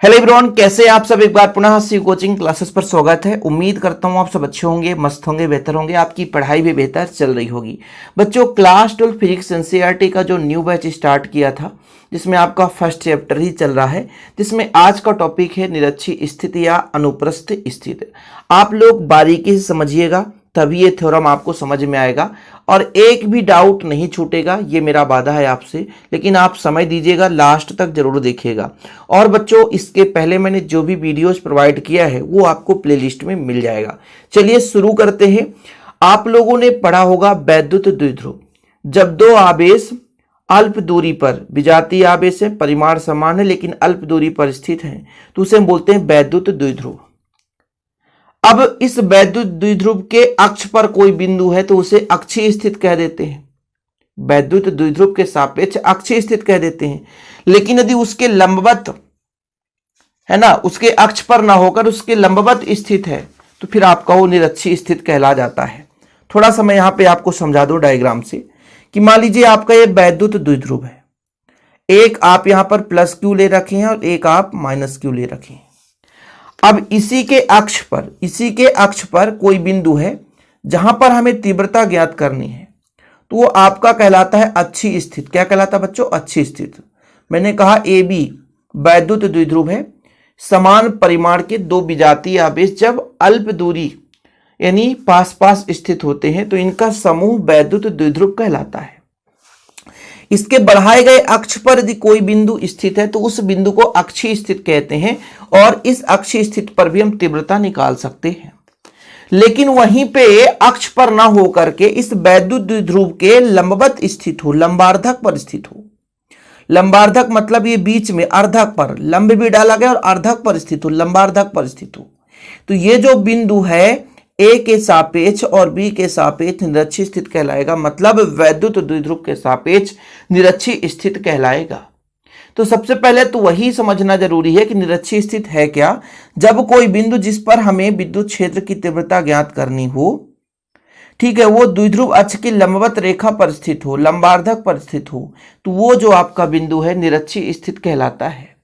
Hello everyone, कैसे हैं आप सब। एक बार पुनः सी कोचिंग क्लासेस पर स्वागत है। उम्मीद करता हूं आप सब अच्छे होंगे, मस्त होंगे, बेहतर होंगे, आपकी पढ़ाई भी बेहतर चल रही होगी। बच्चों, क्लास 12 फिजिक्स एनसीईआरटी का जो न्यू बैच स्टार्ट किया था, जिसमें आपका फर्स्ट चैप्टर ही चल रहा है, जिसमें आज का टॉपिक है निरक्षी स्थिति या अनुप्रस्थ स्थिति। आप लोग बारीकी से समझिएगा, तभी ये थ्योरम आपको समझ में आएगा और एक भी डाउट नहीं छूटेगा, ये मेरा वादा है आपसे। लेकिन आप समय दीजिएगा, लास्ट तक जरूर देखिएगा। और बच्चों, इसके पहले मैंने जो भी वीडियोस प्रोवाइड किया है वो आपको प्लेलिस्ट में मिल जाएगा। चलिए शुरू करते हैं। आप लोगों ने पढ़ा होगा वैद्युत द्विध्रुव। जब दो आवेश अल्प दूरी पर, विजातीय आवेश है, परिमाण समान है लेकिन अल्प दूरी पर स्थित है, तो उसे हम बोलते हैं वैद्युत द्विध्रुव। अब इस वैद्युत द्विध्रुव के अक्ष पर कोई बिंदु है तो उसे अक्षीय स्थित कह देते हैं। वैद्युत द्विध्रुव के सापेक्ष अक्षीय स्थित कह देते हैं। लेकिन यदि उसके लंबवत है ना, उसके अक्ष पर ना होकर उसके लंबवत स्थित है, तो फिर आपका वो निरक्षीय स्थित कहला जाता है। थोड़ा सा मैं यहां पे आपको समझा दूं डायग्राम से कि मान लीजिए आपका ये वैद्युत द्विध्रुव है। एक आप यहां पर प्लस क्यू ले रखे हैं और एक आप माइनस क्यू ले रखे हैं। अब इसी के अक्ष पर कोई बिंदु है जहां पर हमें तीव्रता ज्ञात करनी है, तो वो आपका कहलाता है अक्षीय स्थित। क्या कहलाता है बच्चों? अक्षीय स्थित। मैंने कहा ए बी वैद्युत द्विध्रुव है, समान परिमाण के दो विजातीय आवेश जब अल्प दूरी यानी पास पास स्थित होते हैं तो इनका समूह वैद्युत द्विध्रुव कहलाता है। इसके बढ़ाए गए अक्ष पर यदि कोई बिंदु स्थित है तो उस बिंदु को अक्षीय स्थित कहते हैं और इस अक्षीय स्थित पर भी हम तीव्रता निकाल सकते हैं। लेकिन वहीं पे अक्ष पर ना होकर के इस वैद्युत द्विध्रुव के लंबवत स्थित हो, लंबार्धक पर स्थित हो। लंबार्धक मतलब ये बीच में अर्धक पर, लंब भी डाला गया और अर्धक पर स्थित हो, लंबार्धक पर स्थित हो, तो ये जो बिंदु है ए के सापेक्ष और बी के सापेक्ष निरक्षीय स्थित कहलाएगा। मतलब वैद्युत द्विध्रुव के सापेक्ष निरक्षीय स्थित कहलाएगा। तो सबसे पहले तो वही समझना जरूरी है कि निरक्षीय स्थित है क्या। जब कोई बिंदु जिस पर हमें विद्युत क्षेत्र की तीव्रता ज्ञात करनी हो, ठीक है, वो द्विध्रुव अक्ष की लंबवत रेखा पर स्थित हो, लंबार्धक पर स्थित हो, तो वो जो आपका बिंदु है निरक्षीय स्थित कहलाता है।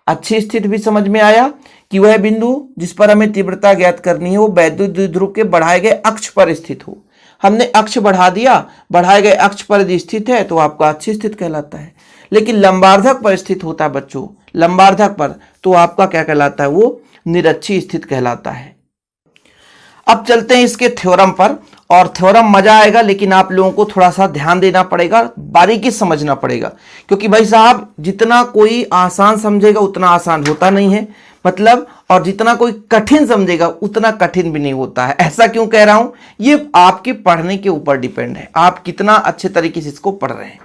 अच्छी स्थिति भी समझ में आया कि वह बिंदु जिस पर हमें तीव्रता ज्ञात करनी है वो वैद्युत द्विध्रुव के बढ़ाए गए अक्ष पर स्थित हो। हमने अक्ष बढ़ा दिया, बढ़ाए गए अक्ष पर यदि स्थित है तो आपका अच्छी स्थिति कहलाता है। लेकिन लंबार्धक पर स्थित होता है बच्चों, लंबार्धक पर, तो आपका क्या कहलाता है? वो निरक्षीय स्थिति कहलाता है। अब चलते हैं इसके थ्योरम पर, और थ्योरम मजा आएगा लेकिन आप लोगों को थोड़ा सा ध्यान देना पड़ेगा, बारीकी समझना पड़ेगा। क्योंकि भाई साहब, जितना कोई आसान समझेगा उतना आसान होता नहीं है, मतलब, और जितना कोई कठिन समझेगा उतना कठिन भी नहीं होता है। ऐसा क्यों कह रहा हूं? ये आपके पढ़ने के ऊपर डिपेंड है, आप कितना अच्छे तरीके से इसको पढ़ रहे हैं।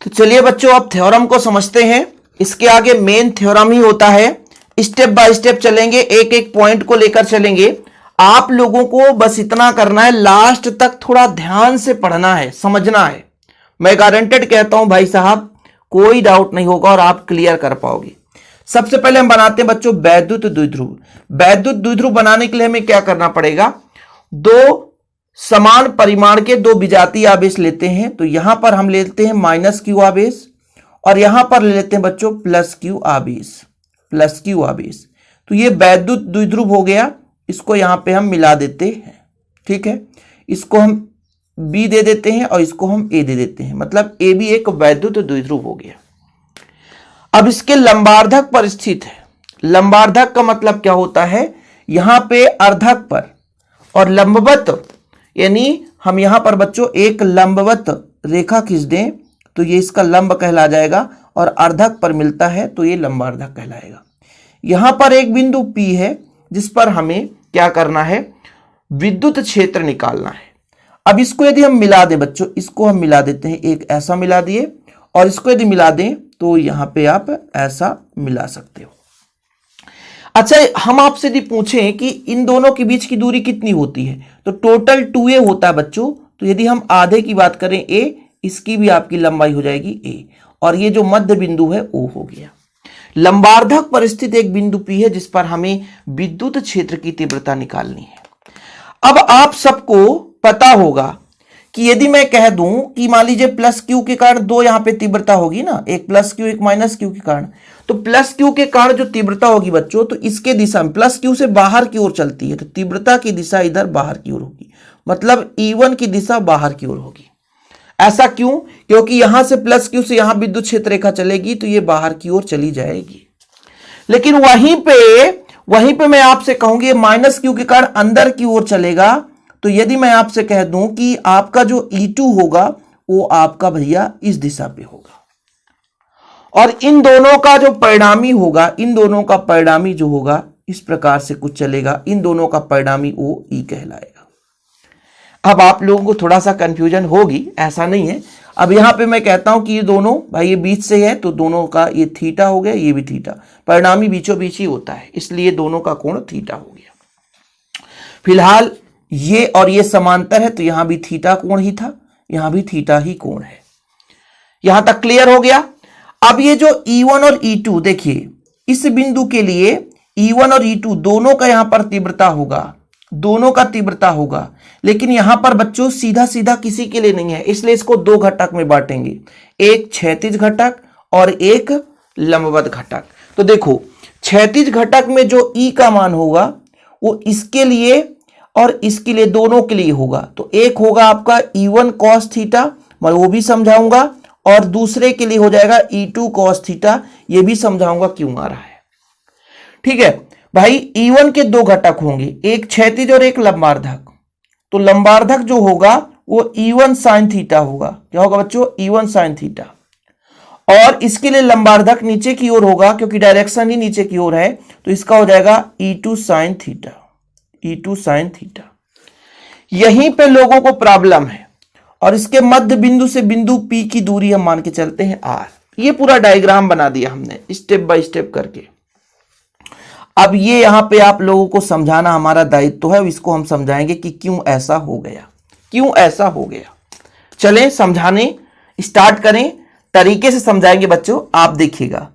तो चलिए बच्चों, अब थ्योरम को समझते हैं। इसके आगे मेन थ्योरम ही होता है। स्टेप बाय स्टेप चलेंगे, एक एक पॉइंट को लेकर चलेंगे। आप लोगों को बस इतना करना है, लास्ट तक थोड़ा ध्यान से पढ़ना है, समझना है। मैं गारंटेड कहता हूं भाई साहब, कोई डाउट नहीं होगा और आप क्लियर कर पाओगे। सबसे पहले हम बनाते हैं बच्चों वैद्युत द्विध्रुव। वैद्युत द्विध्रुव बनाने के लिए हमें क्या करना पड़ेगा? दो समान परिमाण के दो विजातीय आवेश लेते हैं। तो यहां पर हम लेते हैं माइनस क्यू आवेश और यहां पर ले लेते हैं बच्चों प्लस क्यू आवेश, प्लस क्यू आवेश। तो ये वैद्युत द्विध्रुव हो गया। इसको यहां पे हम मिला देते हैं, ठीक है। इसको हम बी दे देते हैं और इसको हम ए दे देते हैं, मतलब ए भी एक वैद्युत द्विध्रुव हो गया। अब इसके लंबार्धक पर स्थित है। लंबार्धक का मतलब क्या होता है? यहां पे अर्धक पर और लंबवत, यानी हम यहां पर बच्चों एक लंबवत रेखा खींच दें तो ये इसका लंब कहला जाएगा, और अर्धक पर मिलता है तो ये लंबार्धक कहलाएगा। यहां पर एक बिंदु P है जिस पर हमें क्या करना है? विद्युत क्षेत्र निकालना है। अब इसको यदि हम मिला दें बच्चों, इसको हम मिला देते हैं, एक ऐसा मिला दिए और इसको यदि मिला दें तो यहां पे आप ऐसा मिला सकते हो। अच्छा, हम आपसे यदि पूछें कि इन दोनों के बीच की दूरी कितनी होती है, तो टोटल 2a होता है बच्चों। तो यदि हम आधे की बात करें a, इसकी भी आपकी लंबाई हो जाएगी a, और ये जो मध्य बिंदु है o हो गया। लंबार्धक पर स्थित एक बिंदु P है जिस पर हमें विद्युत क्षेत्र की तीव्रता निकालनी है। अब आप सबको पता होगा कि यदि मैं कह दूं कि मान लीजिए प्लस क्यू के कारण दो यहां पे तीव्रता होगी ना, एक प्लस क्यू एक माइनस क्यू के कारण, तो प्लस क्यू के कारण जो तीव्रता होगी बच्चों, तो इसके दिशा में प्लस क्यू से बाहर की ओर चलती है, तो तीव्रता की दिशा इधर बाहर की ओर होगी, मतलब E1 की दिशा बाहर की ओर होगी। ऐसा क्यों? क्योंकि यहां से प्लस क्यू से यहां विद्युत क्षेत्र रेखा चलेगी तो ये बाहर की ओर चली जाएगी। लेकिन वहीं पे मैं आपसे कहूंगी माइनस क्यू के कारण अंदर की ओर चलेगा, तो यदि मैं आपसे कह दूं कि आपका जो E2 होगा वो आपका भैया इस दिशा पे होगा, और इन दोनों का जो परिणामी होगा, इन दोनों का परिणामी जो होगा इस प्रकार से कुछ चलेगा, इन दोनों का परिणामी वो E कहलाएगा। अब आप लोगों को थोड़ा सा कंफ्यूजन होगी, ऐसा नहीं है। अब यहां पे मैं कहता हूं कि ये दोनों भाई ये बीच से है तो दोनों का ये थीटा हो गया, ये भी थीटा, परिणामी बीचों बीच ही होता है, इसलिए दोनों का कोण थीटा हो गया। फिलहाल ये और ये समांतर है तो यहां भी थीटा कोण ही था, यहां भी थीटा ही कोण है। यहां तक क्लियर हो गया। अब ये जो E1 और E2 देखिए, इस बिंदु के लिए E1 और E2 दोनों का यहां पर तीव्रता होगा, दोनों का तीव्रता होगा, लेकिन यहां पर बच्चों सीधा सीधा किसी के लिए नहीं है, इसलिए इसको दो घटक में बांटेंगे, एक क्षैतिज घटक और एक लंबवत घटक। तो देखो क्षैतिज घटक में जो E का मान होगा वो इसके लिए और इसके लिए दोनों के लिए होगा, तो एक होगा आपका E1 cos थीटा, मैं वो भी समझाऊंगा, और दूसरे के लिए हो जाएगा E2 cos थीटा, ये भी समझाऊंगा क्यों आ रहा है। ठीक है भाई, E1 के दो घटक होंगे, एक क्षैतिज और एक लंबार्धक, तो लंबार्धक जो होगा वो E1 sin थीटा होगा। क्या होगा बच्चों? E1 sin theta. और इसके लिए लंबार्धक नीचे की ओर होगा क्योंकि डायरेक्शन ही नीचे की ओर है, तो इसका हो जाएगा E2 sin theta, E2 sin theta. यहीं पे लोगों को प्रॉब्लम है, और इसके मध्य बिंदु से बिंदु P की दूरी हम मान के चलते हैं R। ये पूरा डायग्राम बना दिया हमने स्टेप बाय स्टेप करके। अब ये यहां पे आप लोगों को समझाना हमारा दायित्व है, इसको हम समझाएंगे कि क्यों ऐसा हो गया, क्यों ऐसा हो गया। चलें समझाने स्टार्ट करें, तरीके से समझाएंगे बच्चों, आप देखिएगा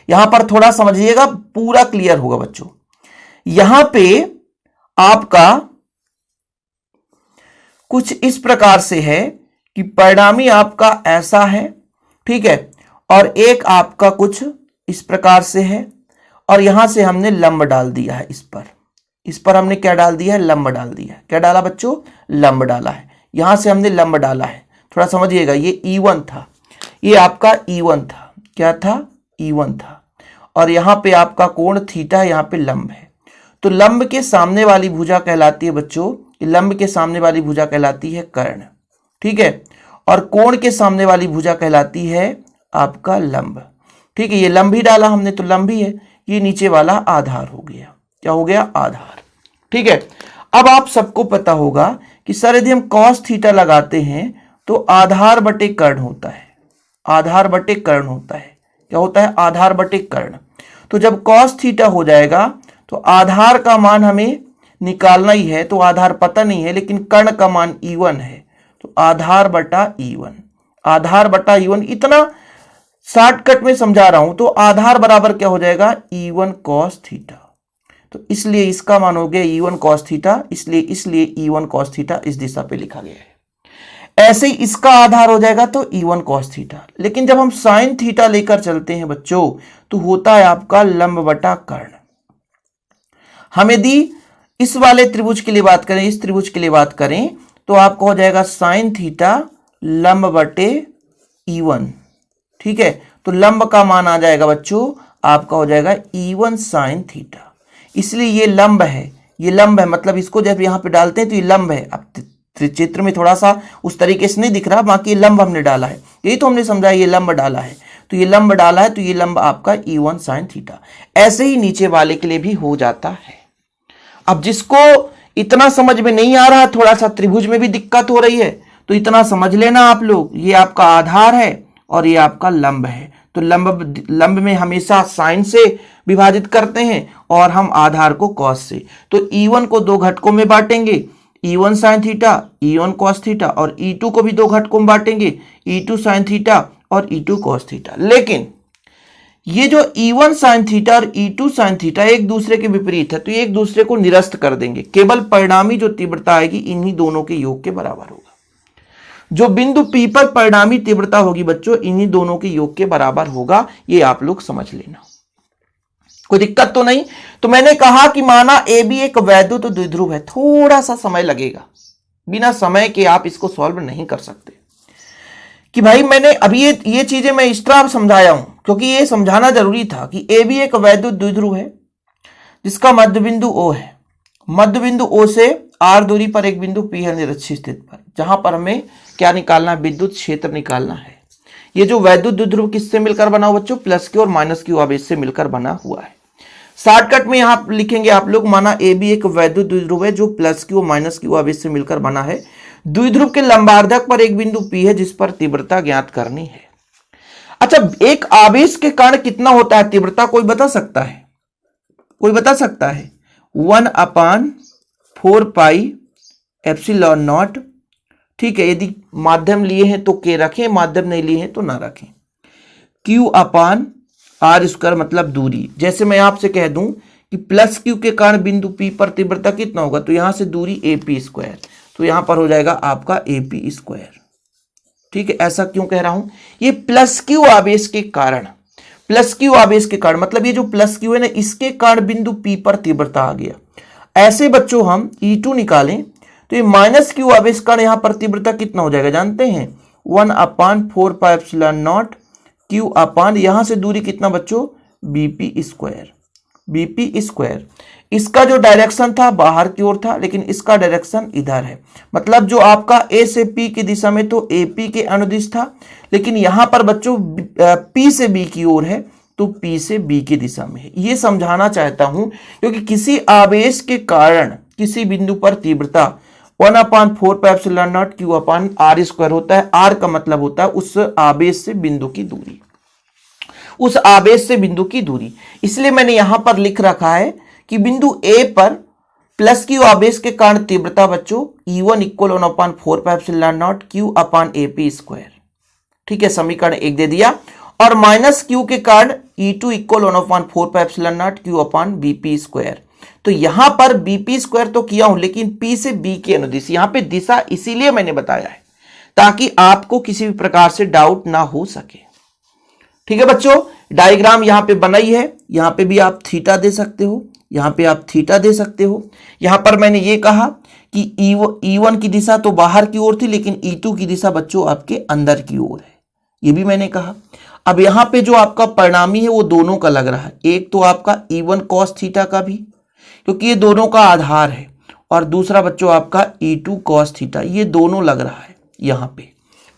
यहां पर थोड़ा समझिएगा, पूरा क्लियर होगा बच्चों। यहां पे आपका कुछ इस प्रकार से है कि परिणामी आपका ऐसा है, ठीक है, और एक आपका कुछ इस प्रकार से है, और यहां से हमने लंब डाल दिया है इस पर हमने क्या डाल दिया है? लंब डाल दिया है। क्या डाला बच्चों? लंब डाला है। यहां से हमने लंब डाला है, थोड़ा समझिएगा। ये E1 था, ये आपका E1 था, क्या था? E1 था, और यहां पे आपका कोण थीटा, यहां पे लंब है, तो लंब के सामने वाली भुजा कहलाती है बच्चों, लंब के सामने वाली भुजा कहलाती है कर्ण, ठीक है, और कोण के सामने वाली भुजा कहलाती है आपका लंब, ठीक है। ये लंब ही डाला हमने तो लंब ही है, ये नीचे वाला आधार हो गया। क्या हो गया? आधार, ठीक है। अब आप सबको पता होगा कि सर यदि हम cos थीटा लगाते हैं तो आधार बटे कर्ण होता है, आधार बटे कर्ण होता है। क्या होता है? आधार बटे कर्ण। तो जब cos थीटा हो जाएगा तो आधार का मान हमें निकालना ही है, तो आधार पता नहीं है, लेकिन कर्ण का मान E1 है, तो आधार बटा E1, आधार बटा E1। इतना शॉर्टकट में समझा रहा हूं, तो आधार बराबर क्या हो जाएगा? E1 cos theta. तो इसलिए इसका मान हो गया E1 cos थीटा, इसलिए E1 cos थीटा इस दिशा पे लिखा गया है। ऐसे ही इसका आधार हो जाएगा तो E1 cos थीटा। लेकिन जब हम sin थीटा लेकर चलते हैं बच्चों, तो होता है आपका लंब बटा कर्ण। हम यदि इस वाले त्रिभुज के लिए बात करें, इस त्रिभुज के लिए बात करें, तो आपको हो जाएगा sin थीटा लंब बटे E1, ठीक है। तो लंब का मान आ जाएगा बच्चों, आपका हो जाएगा E1 sin थीटा। इसलिए ये लंब है, ये लंब है, मतलब इसको जब यहां पे डालते हैं तो ये लंब है। अब चित्र में थोड़ा सा उस तरीके से नहीं दिख रहा, बाकी ये लंब हमने डाला है, यही तो हमने समझा, ये लंब डाला है, तो ये लंब डाला है, तो ये लंब आपका E1 sin थीटा। ऐसे ही नीचे वाले के लिए भी हो जाता है। अब जिसको इतना समझ में नहीं आ रहा, थोड़ा सा त्रिभुज में भी दिक्कत हो रही है, तो इतना समझ लेना आप लोग, ये आपका आधार है और ये आपका लंब है। तो लंब में हमेशा साइन से विभाजित करते हैं और हम आधार को cos से। तो E1 को दो घटकों में बांटेंगे, E1 sin theta, E1 cos theta, और E2 को भी दो घटकों में बांटेंगे, E2 sin थीटा और E2 cos थीटा। लेकिन ये जो E1 sin थीटा और E2 sin थीटा एक दूसरे के विपरीत है, तो ये एक दूसरे को निरस्त कर देंगे, केवल परिणामी जो तीव्रता आएगी इन्हीं दोनों के योग के बराबर होगा। जो बिंदु P पर परिणामी तीव्रता होगी बच्चों, इन्हीं दोनों के योग के बराबर होगा। ये आप लोग समझ लेना, कोई दिक्कत तो नहीं। तो मैंने कहा कि माना AB एक वैद्युत द्विध्रुव है, थोड़ा सा समय लगेगा, बिना समय के आप इसको सॉल्व नहीं कर सकते। कि भाई मैंने अभी ये चीजें मैं इस तरह समझाया हूं क्योंकि ये समझाना जरूरी था कि AB एक वैद्युत द्विध्रुव है जिसका मध्य बिंदु O है। मध्य बिंदु O से R दूरी पर एक बिंदु P है निरक्षीय स्थिति पर, जहां पर हमें क्या निकालना है, विद्युत क्षेत्र निकालना है। ये जो वैद्युत द्विध्रुव किससे मिलकर बना हुआ बच्चों, प्लस Q और माइनस Q आवेश से मिलकर बना हुआ है। शॉर्टकट में यहां लिखेंगे आप लोग, माना AB एक वैद्युत द्विध्रुव है जो प्लस Q और माइनस Q आवेश से मिलकर बना है। द्विध्रुव के लंबार्धक पर एक बिंदु P है जिस पर तीव्रता ज्ञात करनी है। अच्छा, एक आवेश के कारण कितना होता है तीव्रता, कोई बता सकता है? कोई बता सकता है? 1/4 पाई एप्सिलॉन नॉट। ठीक है, यदि माध्यम लिए हैं तो के रखें, माध्यम नहीं लिए हैं तो ना रखें। Q/r² मतलब दूरी। जैसे मैं आपसे कह दूं कि प्लस Q के कारण बिंदु P पर तीव्रता कितना होगा, तो यहां से दूरी AP², तो यहां पर हो जाएगा आपका AP²। ठीक है, ऐसा क्यों कह रहा हूं, ये प्लस Q आवेश के कारण, प्लस Q आवेश के कारण मतलब ये जो प्लस Q है ना, इसके कारण बिंदु P पर तीव्रता आ गया। ऐसे बच्चों हम E2 निकालें तो ये माइनस Q आवेश कारण यहां पर तीव्रता कितना हो जाएगा जानते हैं, 1/4 पाई एप्सिलॉन नॉट Q/, यहां से दूरी कितना बच्चों, BP²। BP²। इसका जो डायरेक्शन था बाहर की ओर था, लेकिन इसका डायरेक्शन इधर है। मतलब जो आपका A से P की दिशा में तो AP के अनुदिश था, लेकिन यहां पर बच्चों P से B की ओर है तो P से B की दिशा में है। ये समझाना चाहता हूं क्योंकि किसी आवेश के कारण किसी बिंदु पर तीव्रता 1/4 पाई एप्सिलॉन नॉट Q/r² होता है। R का मतलब होता है उस आवेश से बिंदु की दूरी, उस आवेश से बिंदु की दूरी। इसलिए मैंने यहां पर लिख रखा है कि बिंदु A पर प्लस Q आवेश के कारण तीव्रता बच्चों E1 = 1/4 pi epsilon not Q/AP²। ठीक है, समीकरण 1 दे दिया। और माइनस Q के कारण E2 = 1/4 pi epsilon not Q/BP²। तो यहां पर BP² तो किया हूं, लेकिन P से B के अनुदिश, यहां पे दिशा इसीलिए मैंने बताया है ताकि आपको किसी भी प्रकार से डाउट ना हो सके। ठीक है बच्चों, डायग्राम यहां पे बनाई है, यहां पे भी आप थीटा दे सकते हो, यहां पे आप थीटा दे सकते हो। यहां पर मैंने ये कहा कि E1 की दिशा तो बाहर की ओर थी, लेकिन E2 की दिशा बच्चों आपके अंदर की ओर है, ये भी मैंने कहा। अब यहां पे जो आपका परिणामी है वो दोनों का लग रहा है, एक तो आपका E1 cos थीटा का भी क्योंकि ये दोनों का आधार है, और दूसरा बच्चों आपका E2 cos थीटा, ये दोनों लग रहा है यहां पे।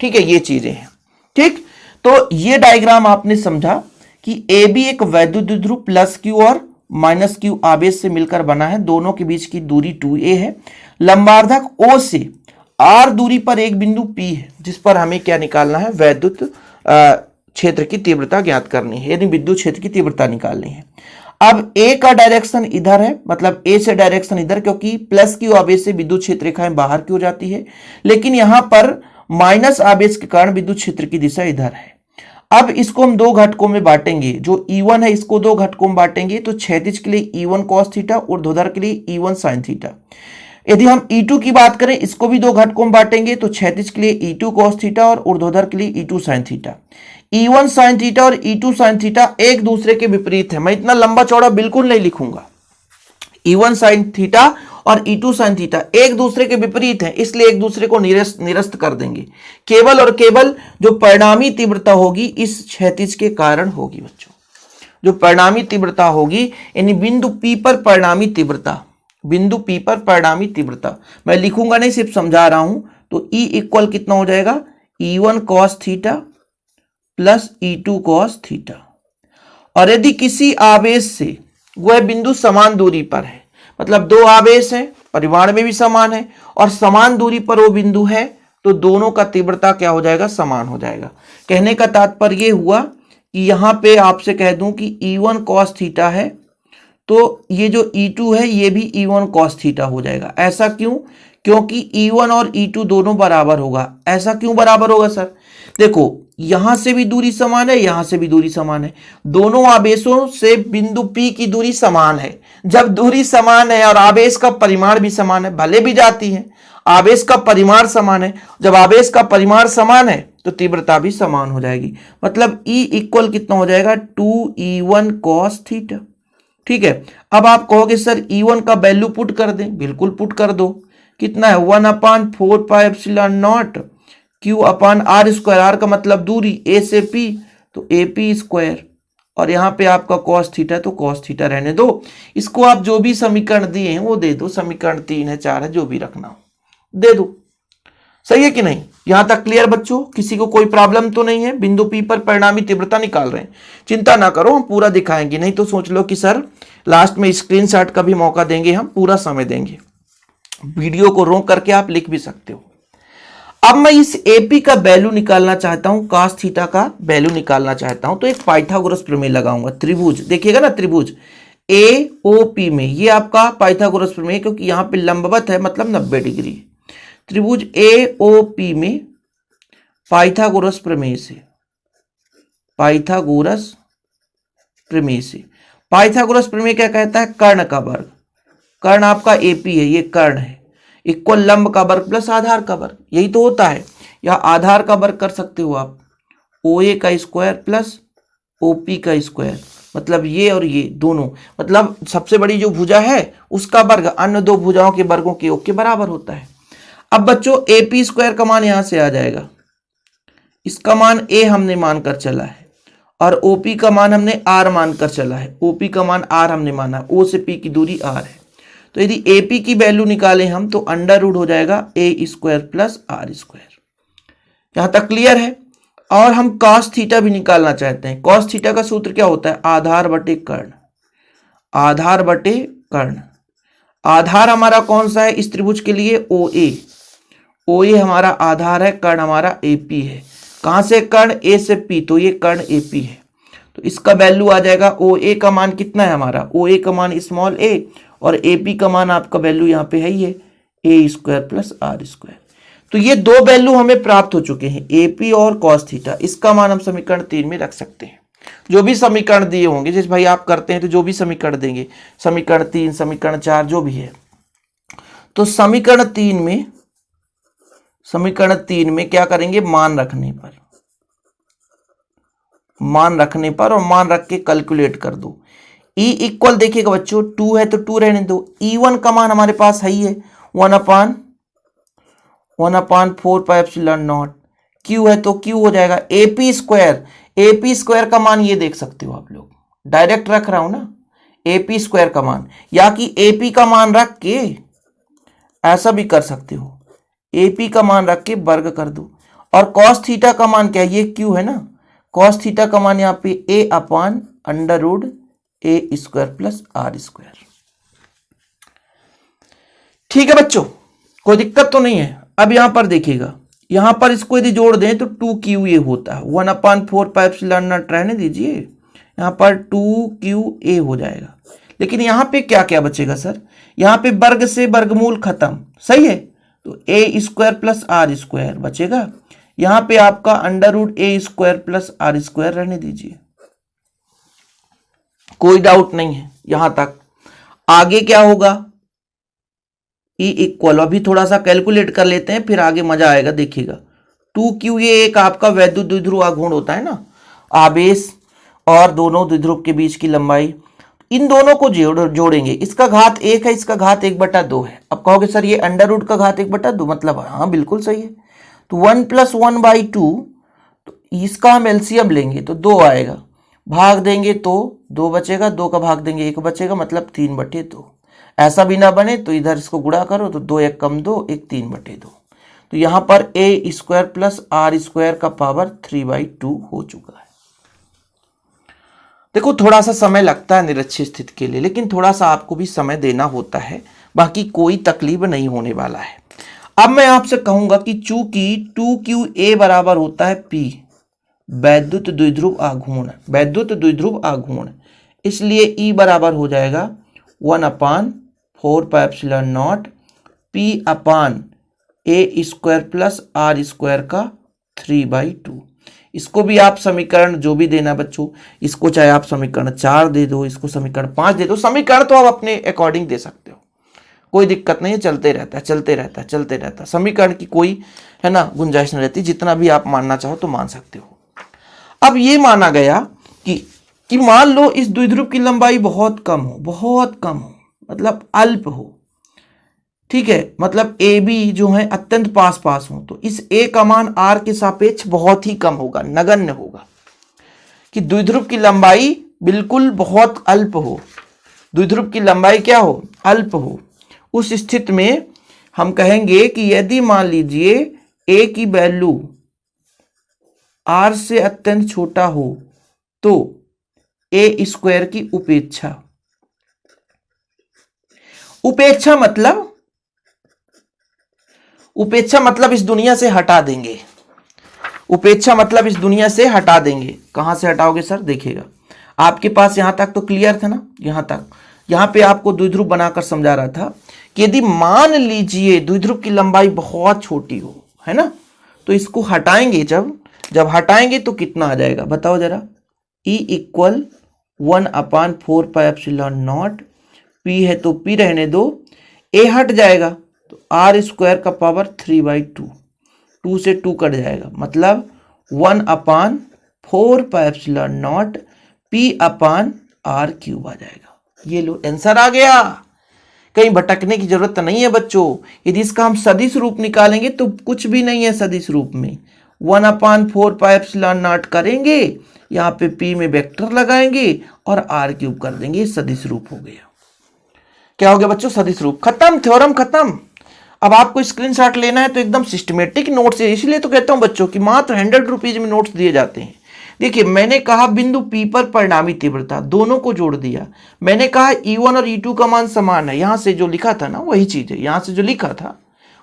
ठीक है, ये चीजें हैं। ठीक, तो ये डायग्राम आपने समझा कि AB एक वैद्युत द्विध्रुव प्लस Q और माइनस Q आवेश से मिलकर बना है, दोनों के बीच की दूरी 2a है। लंबार्धक O से R दूरी पर एक बिंदु P है जिस पर हमें क्या निकालना है, वैद्युत क्षेत्र की तीव्रता ज्ञात करनी है, यानी विद्युत क्षेत्र की तीव्रता निकालनी है। अब A का डायरेक्शन इधर है, मतलब A से डायरेक्शन इधर, क्योंकि प्लस Q आवेश से विद्युत क्षेत्र रेखाएं बाहर की हो जाती है, लेकिन यहां पर माइनस आवेश के कारण विद्युत क्षेत्र की दिशा इधर है। अब इसको हम दो घटकों में बांटेंगे, जो E1 है इसको दो घटकों में बांटेंगे, तो क्षैतिज के लिए E1 cos थीटा, ऊर्ध्वाधर के लिए E1 sin थीटा। यदि हम E2 की बात करें, इसको भी दो घटकों में बांटेंगे, तो क्षैतिज के लिए E2 cos थीटा और ऊर्ध्वाधर के लिए E2 sin theta. E1 sin theta और E2 sin थीटा एक दूसरे के विपरीत है, मैं इतना लंबा चौड़ा बिल्कुल नहीं लिखूंगा। E1 sin थीटा और E2 sin थीटा एक दूसरे के विपरीत हैं, इसलिए एक दूसरे को निरस्त कर देंगे। केवल और केवल जो परिणामी तीव्रता होगी इस क्षैतिज के कारण होगी बच्चों, जो परिणामी तीव्रता होगी, यानी बिंदु P पर परिणामी तीव्रता, बिंदु P पर परिणामी तीव्रता मैं लिखूंगा नहीं, सिर्फ समझा रहा हूं। तो E इक्वल कितना हो जाएगा, E1 cos theta plus E2 cos theta. और यदि किसी आवेश से वह बिंदु समान दूरी पर है, मतलब दो आवेश हैं, परिमाण में भी समान है और समान दूरी पर वो बिंदु है, तो दोनों का तीव्रता क्या हो जाएगा, समान हो जाएगा। कहने का तात्पर्य ये हुआ कि यहां पे आपसे कह दूं कि E1 cos थीटा है, तो ये जो E2 है ये भी E1 cos थीटा हो जाएगा। ऐसा क्यों, क्योंकि E1 और E2 दोनों बराबर होगा। ऐसा क्यों बराबर होगा सर, देखो यहां से भी दूरी समान है, यहां से भी दूरी समान है, दोनों आवेशों से बिंदु P की दूरी समान है। जब दूरी समान है और आवेश का परिमाण भी समान है, भले भी जाती है, आवेश का परिमाण समान है, जब आवेश का परिमाण समान है तो तीव्रता भी समान हो जाएगी। मतलब E इक्वल कितना हो जाएगा 2E1 cos थीटा। ठीक है, अब आप कहोगे सर E1 का वैल्यू पुट कर दें, बिल्कुल पुट कर दो। कितना है 1/4πε0 Q/r²। r का मतलब दूरी, A से P तो AP²। और यहाँ पे आपका cos थीटा तो cos थीटा रहने दो। इसको आप जो भी समीकरण दिए हैं वो दे दो, समीकरण 3 है 4 है जो भी रखना हो दे दो। सही है कि नहीं? यहां तक क्लियर बच्चों? किसी को कोई प्रॉब्लम तो नहीं है? बिंदु P पर परिणामी तीव्रता निकाल रहे हैं, चिंता ना करो हम पूरा दिखाएंगे, नहीं तो सोच लो कि सर लास्ट में स्क्रीनशॉट का भी मौका देंगे, हम पूरा समय देंगे। वीडियो को रोक करके आप लिख भी सकते हो। अब मैं इस AP का वैल्यू निकालना चाहता हूं, cos थीटा का वैल्यू निकालना चाहता हूं, तो एक पाइथागोरस प्रमेय लगाऊंगा। त्रिभुज देखिएगा ना, त्रिभुज AOP में ये आपका पाइथागोरस प्रमेय, क्योंकि यहां पे लंबवत है मतलब 90 डिग्री। त्रिभुज AOP में पाइथागोरस प्रमेय से, पाइथागोरस प्रमेय से, पाइथागोरस प्रमेय क्या कहता है? कर्ण का वर्ग, कर्ण आपका AP है, ये कर्ण है, इक्वल लंब का वर्ग प्लस आधार का वर्ग, यही तो होता है। या आधार का वर्ग कर सकते हो आप, OA का स्क्वायर प्लस OP का स्क्वायर, मतलब ये और ये दोनों, मतलब सबसे बड़ी जो भुजा है उसका वर्ग अन्य दो भुजाओं के वर्गों के योग के बराबर होता है। अब बच्चों AP² का मान यहां से आ जाएगा, इसका मान A हमने मानकर चला है और OP का मान हमने R मानकर चला है। OP का मान R हमने माना, O से P की दूरी R है। तो यदि AP की वैल्यू निकालें हम तो √ हो जाएगा A² प्लस R²। यहां तक क्लियर है? और हम cos थीटा भी निकालना चाहते हैं। cos थीटा का सूत्र क्या होता है? आधार बटे कर्ण, आधार बटे कर्ण। आधार हमारा कौन सा है इस त्रिभुज के लिए? OA, OA हमारा आधार है, कर्ण हमारा AP है। कहां से कर्ण? A से P, तो ये कर्ण AP है। तो इसका वैल्यू आ जाएगा, OA का मान कितना है हमारा? OA का मान स्मॉल a और AP का मान आपका वैल्यू यहाँ पे है ये A² प्लस R²। तो ये दो वैल्यू हमें प्राप्त हो चुके हैं, AP और cos थीटा। इसका मान हम समीकरण 3 में रख सकते हैं। जो भी समीकरण दिए होंगे, जैसे भाई आप करते हैं तो जो भी समीकरण देंगे, समीकरण 3, समीकरण 4 जो भी है, तो समीकरण 3 में क्या करेंगे? मान रखने पर, मान रखने पर और मान रख के कैलकुलेट कर दो। E इक्वल देखिएगा बच्चों 2 है तो 2 रहने दो। E1 का मान हमारे पास है ही है 1/4πε0। Q है तो Q हो जाएगा AP²। AP² का मान ये देख सकते हो आप लोग, डायरेक्ट रख रहा हूं ना AP² का मान, या कि AP का मान रख के ऐसा भी कर सकते हो, AP का मान रख के वर्ग कर दो। और cos थीटा का मान क्या है? ये Q है ना, cos थीटा का मान यहाँ पे A/√A² प्लस R²। ठीक है बच्चों, कोई दिक्कत तो नहीं है। अब यहां पर देखिएगा, यहां पर इसको यदि जोड़ दें तो 2QA होता है, 1/4πε0 रहने दीजिए, यहां पर 2QA हो जाएगा। लेकिन यहां पे क्या क्या बचेगा सर? यहां पे वर्ग से वर्गमूल खत्म, सही है, तो A² प्लस R² बचेगा। यहां पे आपका √A² प्लस R² रहने दीजिए, कोई डाउट नहीं है यहां तक। आगे क्या होगा? E इक्वल, अभी थोड़ा सा कैलकुलेट कर लेते हैं फिर आगे मजा आएगा, देखिएगा। 2QA एक आपका वैद्युत द्विध्रुव आघूर्ण होता है ना, आवेश और दोनों द्विध्रुव के बीच की लंबाई, इन दोनों को जोड़ेंगे। इसका घात 1 है, इसका घात 1/2 है। अब कहोगे सर ये √ का घात 1/2, मतलब हाँ बिल्कुल सही है। तो 1 + 1/2, तो इसका हम एलसीएम लेंगे तो 2 आएगा, भाग देंगे तो 2 बचेगा, 2 का भाग देंगे 1 बचेगा, मतलब 3/2। ऐसा भी ना बने तो इधर इसको गुणा करो तो 2 1 कम 2 1 3/2। तो यहां पर A² प्लस R² का पावर 3/2 हो चुका है। देखो थोड़ा सा समय लगता है निरक्षीय स्थिति के लिए, लेकिन थोड़ा सा आपको भी समय देना होता है, बाकी कोई तकलीफ नहीं होने वाला है। अब मैं आपसे कहूंगा कि चूंकि 2QA बराबर होता है P, वैद्युत द्विध्रुव आघूर्ण, वैद्युत द्विध्रुव आघूर्ण, इसलिए E बराबर हो जाएगा 1/4πε0 P/A² प्लस R² का 3/2। इसको भी आप समीकरण जो भी देना बच्चों, इसको चाहे आप समीकरण 4 दे दो, इसको समीकरण 5 दे दो, समीकरण तो आप अपने अकॉर्डिंग दे सकते हो, कोई दिक्कत नहीं है, चलते रहता है चलते रहता है चलते रहता है, समीकरण की कोई है ना गुंजाइश नहीं रहती, जितना भी आप मानना चाहो तो मान सकते हो। अब ये माना गया कि मान लो इस द्विध्रुव की लंबाई बहुत कम हो, मतलब अल्प हो, ठीक है, मतलब ए बी जो है अत्यंत पास पास हो, तो इस ए का मान आर के सापेक्ष बहुत ही कम होगा, नगण्य होगा। कि द्विध्रुव की लंबाई बिल्कुल बहुत अल्प हो, द्विध्रुव की लंबाई क्या हो, अल्प हो। उस स्थिति में हम कहेंगे कि यदि मान लीजिए ए की वैल्यू आर से अत्यंत छोटा हो तो ए स्क्वायर की उपेक्षा, उपेक्षा मतलब इस दुनिया से हटा देंगे, उपेक्षा मतलब इस दुनिया से हटा देंगे। कहां से हटाओगे सर, देखिएगा आपके पास यहां तक तो क्लियर था ना, यहां तक, यहां पे आपको द्विध्रुव बनाकर समझा रहा था कि यदि मान लीजिए द्विध्रुव की लंबाई बहुत छोटी हो, है ना, तो इसको हटाएंगे, जब हटाएंगे तो कितना आ जाएगा बताओ जरा, E इक्वल 1/4πε0, P है तो P रहने दो, A हट जाएगा तो आर स्क्वायर का पावर 3/2, 2 से 2 कट जाएगा, मतलब 1/4πε0 P/r³ आ जाएगा। ये लो आंसर आ गया, कहीं भटकने की जरूरत नहीं है बच्चों। यदि इसका हम सदिश रूप निकालेंगे तो कुछ भी नहीं है सदिश रूप में, 1/4πε0 करेंगे, यहाँ पे P में वेक्टर लगाएंगे और r³ कर देंगे, सदिश रूप हो गया। क्या हो गया बच्चों, सदिश रूप, खत्म, थ्योरम खत्म। अब आपको स्क्रीनशॉट लेना है तो एकदम सिस्टमेटिक नोट्स है, इसलिए तो कहता हूं बच्चों कि मात्र 100 रुपीज में नोट्स दिए जाते हैं। देखिए मैंने कहा बिंदु P पर परिणामी तीव्रता, दोनों को जोड़ दिया। मैंने कहा E1 और E2 का मान समान है, यहां से जो लिखा था ना वही चीज है, यहां से जो लिखा था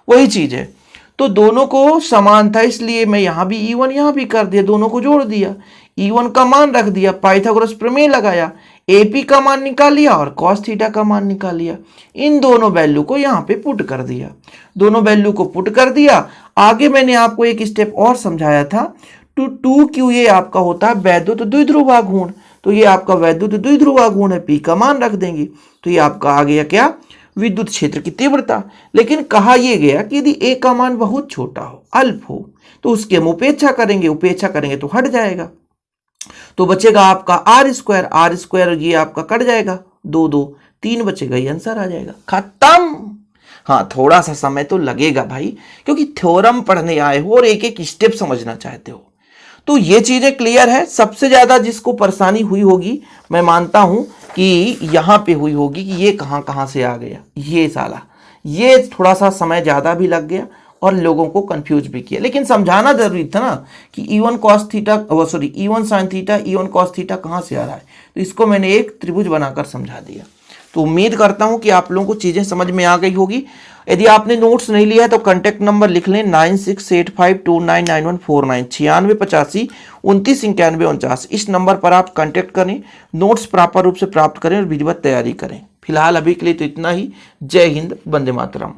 वही चीज है, तो दोनों को समान था, इसलिए मैं यहां भी E1 यहां भी कर दिया, दोनों को जोड़ दिया, E1 का मान रख दिया, पाइथागोरस प्रमेय लगाया, AP का मान निकाल लिया और cos थीटा का मान निकाल लिया, इन दोनों वैल्यू को यहाँ पे पुट कर दिया, दोनों वैल्यू को पुट कर दिया। आगे मैंने आपको एक स्टेप और समझाया था, 2q ये आपका होता है वैद्युत द्विध्रुवाघूर्ण, तो ये आपका वैद्युत द्विध्रुवाघूर्ण है, P का मान रख देंगे, तो ये आपका आ गया क्या, विद्युत क्षेत्र की तीव्रता। लेकिन कहा यह गया कि यदि A का मान बहुत छोटा हो, अल्प हो, तो उसकी हम उपेक्षा करेंगे तो हट जाएगा, तो बचेगा आपका आर स्क्वायर, ये आपका कट जाएगा, 2 3 बचेगा, ये आंसर आ जाएगा, खत्म। हाँ थोड़ा सा समय तो लगेगा भाई, क्योंकि थ्योरम पढ़ने आए हो और एक एक स्टेप समझना चाहते हो, तो ये चीजें क्लियर है। सबसे ज्यादा जिसको परेशानी हुई होगी मैं मानता हूं कि यहां पे हुई होगी कि ये कहां से आ गया, ये साला, ये थोड़ा सा समय ज्यादा भी लग गया और लोगों को कंफ्यूज भी किया, लेकिन समझाना जरूरी था ना कि E1 cos theta, E1 sin theta, E1 cos theta कहां से आ रहा है, तो इसको मैंने एक त्रिभुज बनाकर समझा दिया। तो उम्मीद करता हूं कि आप लोगों को चीजें समझ में आ गई होगी। यदि आपने नोट्स नहीं लिया है तो कांटेक्ट नंबर लिख लें 9685299149, 9685292949, इस नंबर पर आप कांटेक्ट करें, नोट्स प्रॉपर रूप से प्राप्त करें और विधिवत तैयारी करें। फिलहाल अभी के लिए तो इतना ही। जय हिंद, वंदे मातरम।